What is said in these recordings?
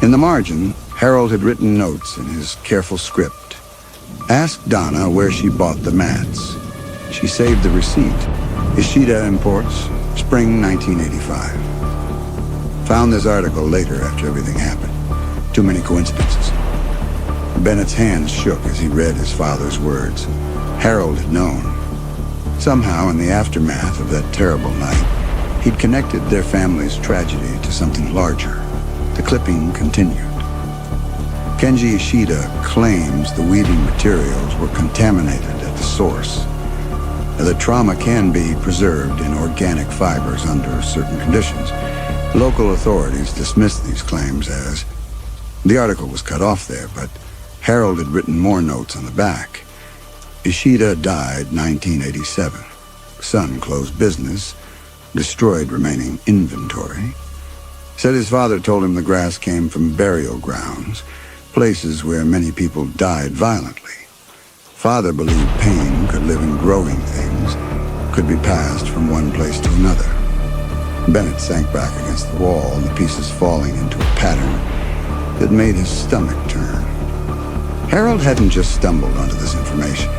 In the margin, Harold had written notes in his careful script. Ask Donna where she bought the mats. She saved the receipt. Ishida Imports, spring 1985. Found this article later after everything happened. Too many coincidences. Bennett's hands shook as he read his father's words. Harold had known. Somehow, in the aftermath of that terrible night, he'd connected their family's tragedy to something larger. The clipping continued. Kenji Ishida claims the weaving materials were contaminated at the source. The trauma can be preserved in organic fibers under certain conditions. Local authorities dismissed these claims as... The article was cut off there, but Harold had written more notes on the back. Ishida died 1987. Son closed business, destroyed remaining inventory. Said his father told him the grass came from burial grounds, places where many people died violently. Father believed pain could live in growing things, could be passed from one place to another. Bennett sank back against the wall, the pieces falling into a pattern that made his stomach turn. Harold hadn't just stumbled onto this information.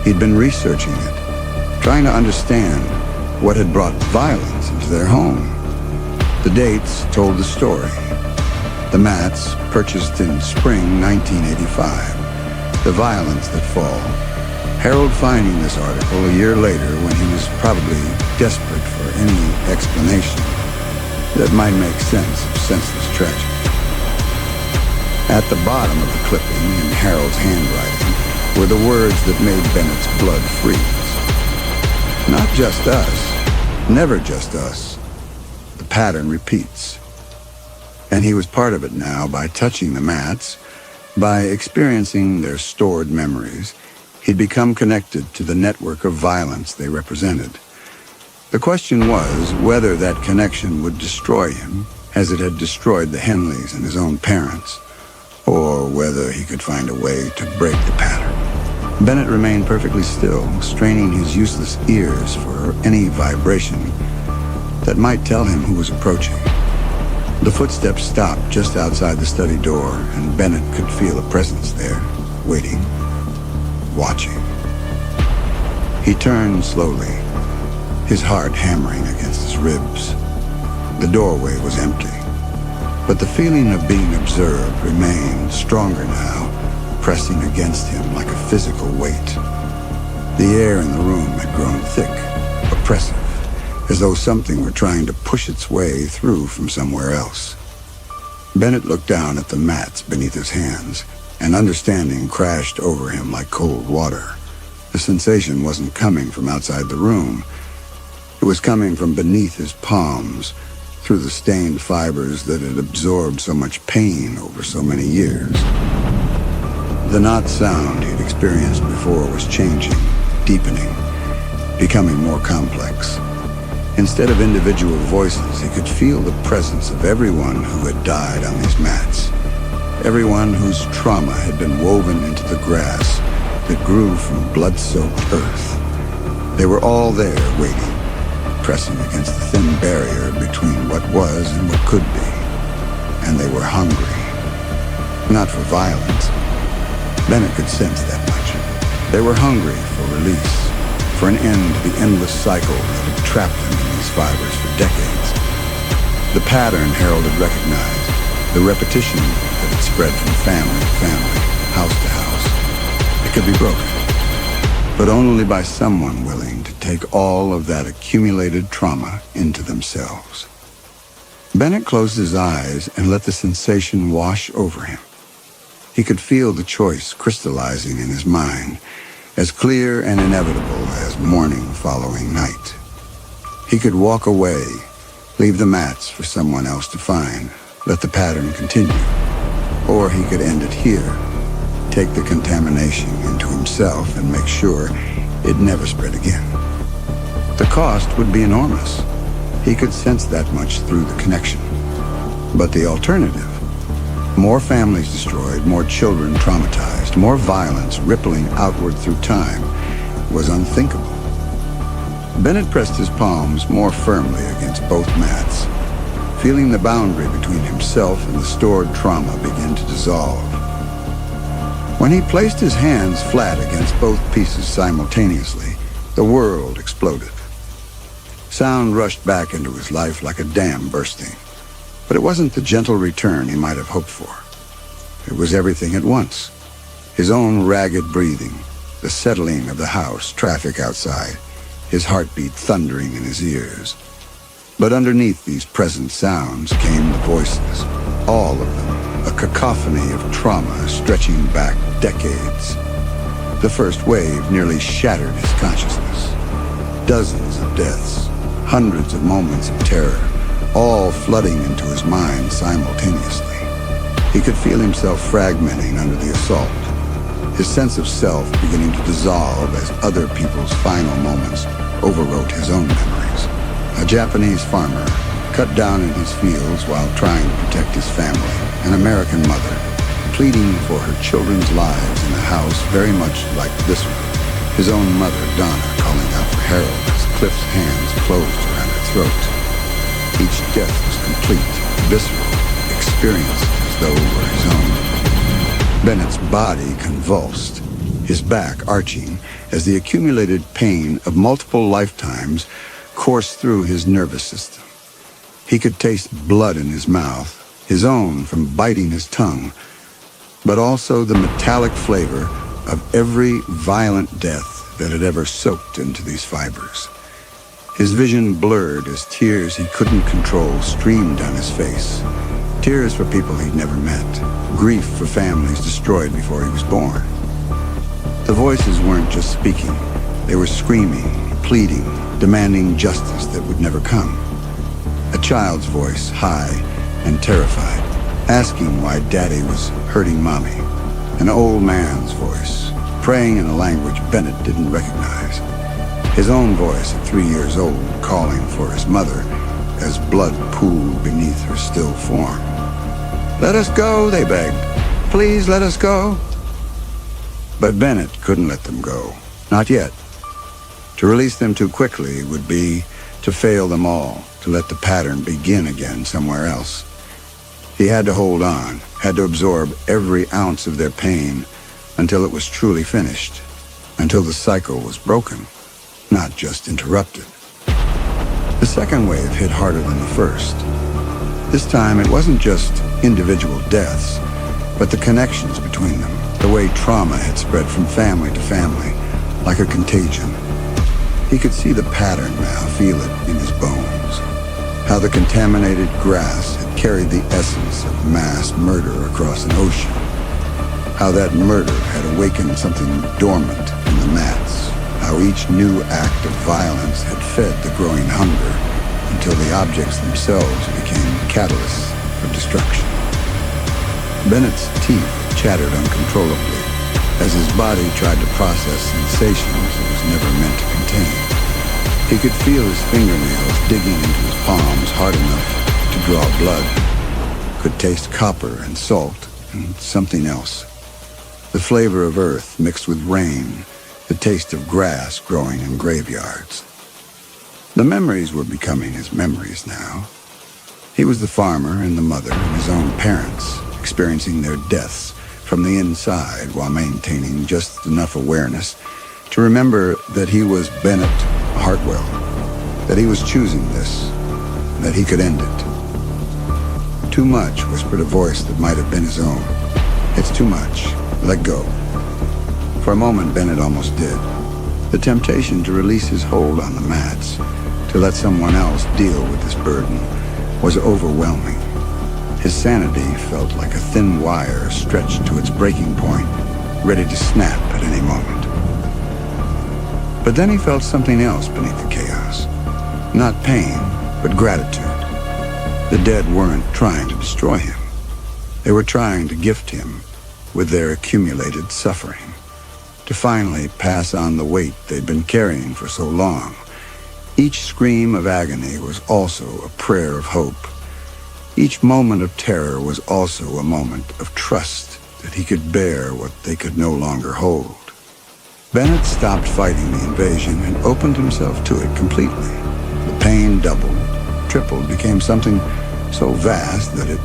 He'd been researching it, trying to understand what had brought violence into their home. The dates told the story. The mats, purchased in spring 1985. The violence that fall. Harold finding this article a year later when he was probably desperate for any explanation that might make sense of senseless tragedy. At the bottom of the clipping, in Harold's handwriting, were the words that made Bennett's blood freeze. Not just us. Never just us. The pattern repeats. And he was part of it now by touching the mats, by experiencing their stored memories. He'd become connected to the network of violence they represented. The question was whether that connection would destroy him, as it had destroyed the Henleys and his own parents, or whether he could find a way to break the pattern. Bennett remained perfectly still, straining his useless ears for any vibration that might tell him who was approaching. The footsteps stopped just outside the study door, and Bennett could feel a presence there, waiting, watching. He turned slowly, his heart hammering against his ribs. The doorway was empty, but the feeling of being observed remained stronger now, pressing against him like a physical weight. The air in the room had grown thick, oppressive, as though something were trying to push its way through from somewhere else. Bennett looked down at the mats beneath his hands, and understanding crashed over him like cold water. The sensation wasn't coming from outside the room. It was coming from beneath his palms, through the stained fibers that had absorbed so much pain over so many years. The not sound he'd experienced before was changing, deepening, becoming more complex. Instead of individual voices, he could feel the presence of everyone who had died on these mats. Everyone whose trauma had been woven into the grass that grew from blood-soaked earth. They were all there waiting, pressing against the thin barrier between what was and what could be. And they were hungry. Not for violence. Bennett could sense that much. They were hungry for release, for an end to the endless cycle that had trapped them in these fibers for decades. The pattern Harold had recognized, the repetition that had spread from family to family, house to house. It could be broken, but only by someone willing to take all of that accumulated trauma into themselves. Bennett closed his eyes and let the sensation wash over him. He could feel the choice crystallizing in his mind, as clear and inevitable as morning following night. He could walk away, leave the mats for someone else to find, let the pattern continue. Or he could end it here, take the contamination into himself and make sure it never spread again. The cost would be enormous. He could sense that much through the connection. But the alternative, more families destroyed, more children traumatized, more violence rippling outward through time, was unthinkable. Bennett pressed his palms more firmly against both mats. feeling the boundary between himself and the stored trauma begin to dissolve. When he placed his hands flat against both pieces simultaneously, the world exploded. Sound rushed back into his life like a dam bursting, but it wasn't the gentle return he might have hoped for. It was everything at once. His own ragged breathing, the settling of the house, traffic outside, his heartbeat thundering in his ears. But underneath these present sounds came the voices, all of them, a cacophony of trauma stretching back decades. The first wave nearly shattered his consciousness. Dozens of deaths, hundreds of moments of terror, all flooding into his mind simultaneously. He could feel himself fragmenting under the assault, his sense of self beginning to dissolve as other people's final moments overwrote his own memories. A Japanese farmer, cut down in his fields while trying to protect his family. An American mother, pleading for her children's lives in a house very much like this one. His own mother, Donna, calling out for Harold as Cliff's hands closed around her throat. Each death was complete, visceral, experienced as though it were his own. Bennett's body convulsed, his back arching as the accumulated pain of multiple lifetimes coursed through his nervous system. He could taste blood in his mouth, his own from biting his tongue, but also the metallic flavor of every violent death that had ever soaked into these fibers. His vision blurred as tears he couldn't control streamed down his face. Tears for people he'd never met. Grief for families destroyed before he was born. The voices weren't just speaking. They were screaming, pleading, demanding justice that would never come. A child's voice, high and terrified, asking why Daddy was hurting Mommy. An old man's voice, praying in a language Bennett didn't recognize. His own voice at 3 years old, calling for his mother as blood pooled beneath her still form. "Let us go," they begged. "Please let us go." But Bennett couldn't let them go. Not yet. To release them too quickly would be to fail them all, to let the pattern begin again somewhere else. He had to hold on, had to absorb every ounce of their pain until it was truly finished, until the cycle was broken, not just interrupted. The second wave hit harder than the first. This time, it wasn't just individual deaths, but the connections between them, the way trauma had spread from family to family, like a contagion. He could see the pattern now, feel it in his bones. How the contaminated grass had carried the essence of mass murder across an ocean. How that murder had awakened something dormant in the mats. How each new act of violence had fed the growing hunger until the objects themselves became catalysts for destruction. Bennett's teeth chattered uncontrollably as his body tried to process sensations it was never meant to contain. He could feel his fingernails digging into his palms hard enough to draw blood, could taste copper and salt and something else. The flavor of earth mixed with rain, the taste of grass growing in graveyards. The memories were becoming his memories now. He was the farmer and the mother and his own parents, experiencing their deaths from the inside while maintaining just enough awareness to remember that he was Bennett Hartwell, that he was choosing this, that he could end it. Too much, whispered a voice that might have been his own. It's too much. Let go. For a moment, Bennett almost did. The temptation to release his hold on the mats, to let someone else deal with this burden, was overwhelming. His sanity felt like a thin wire stretched to its breaking point, ready to snap at any moment. But then he felt something else beneath the chaos. Not pain, but gratitude. The dead weren't trying to destroy him. They were trying to gift him with their accumulated suffering, to finally pass on the weight they'd been carrying for so long. Each scream of agony was also a prayer of hope. Each moment of terror was also a moment of trust that he could bear what they could no longer hold. Bennett stopped fighting the invasion and opened himself to it completely. The pain doubled, tripled, became something so vast that it